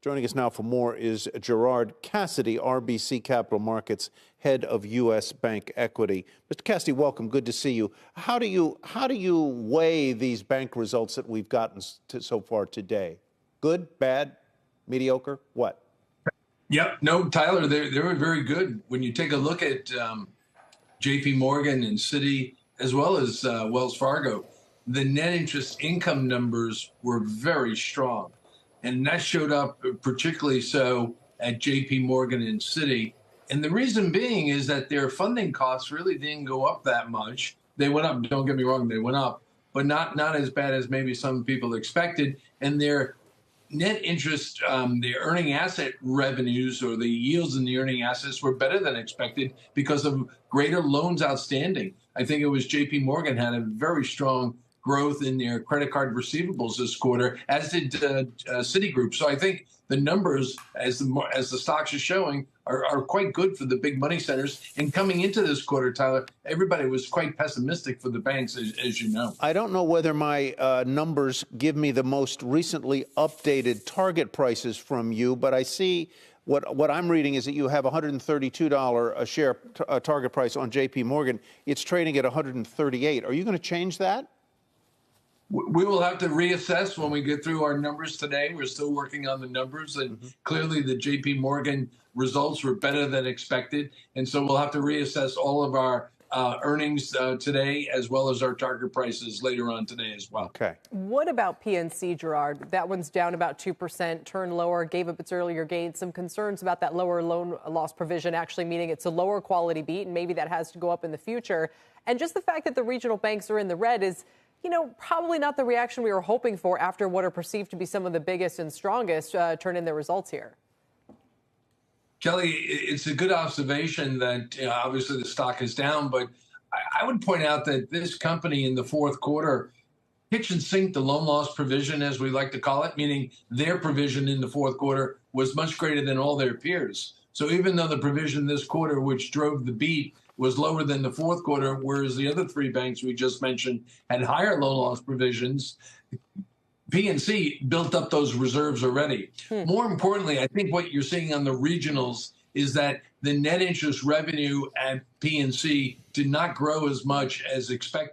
Joining us now for more is Gerard Cassidy, RBC Capital Markets head of U.S. Bank Equity. Mr. Cassidy, welcome. Good to see you. How do you weigh these bank results that we've gotten so far today? Good, bad, mediocre, what? Yep. No, Tyler, they were very good. When you take a look at J.P. Morgan and Citi, as well as Wells Fargo, the net interest income numbers were very strong. And that showed up particularly so at J.P. Morgan and Citi. And the reason being is that their funding costs really didn't go up that much. They went up, don't get me wrong, they went up, but not as bad as maybe some people expected. And their net interest, the earning asset revenues or the yields in the earning assets were better than expected because of greater loans outstanding. I think it was J.P. Morgan had a very strong growth in their credit card receivables this quarter, as did Citigroup. So I think the numbers, as the stocks are showing, are quite good for the big money centers. And coming into this quarter, Tyler, everybody was quite pessimistic for the banks, as you know. I don't know whether my numbers give me the most recently updated target prices from you, but I see what I'm reading is that you have $132 a share target price on J.P. Morgan. It's trading at $138. Are you going to change that? We will have to reassess when we get through our numbers today. We're still working on the numbers, and clearly the J.P. Morgan results were better than expected. And so we'll have to reassess all of our earnings today, as well as our target prices later on today as well. Okay. What about PNC, Gerard? That one's down about 2%, turned lower, gave up its earlier gains. Some concerns about that lower loan loss provision actually meaning it's a lower quality beat, and maybe that has to go up in the future. And just the fact that the regional banks are in the red is, you know, probably not the reaction we were hoping for after what are perceived to be some of the biggest and strongest turn in their results here. Kelly, it's a good observation that obviously the stock is down, but I would point out that this company in the fourth quarter kitchen sinked the loan loss provision, as we like to call it, meaning their provision in the fourth quarter was much greater than all their peers. So even though the provision this quarter, which drove the beat, was lower than the fourth quarter, whereas the other three banks we just mentioned had higher loan loss provisions, PNC built up those reserves already. More importantly, I think what you're seeing on the regionals is that the net interest revenue at PNC did not grow as much as expected.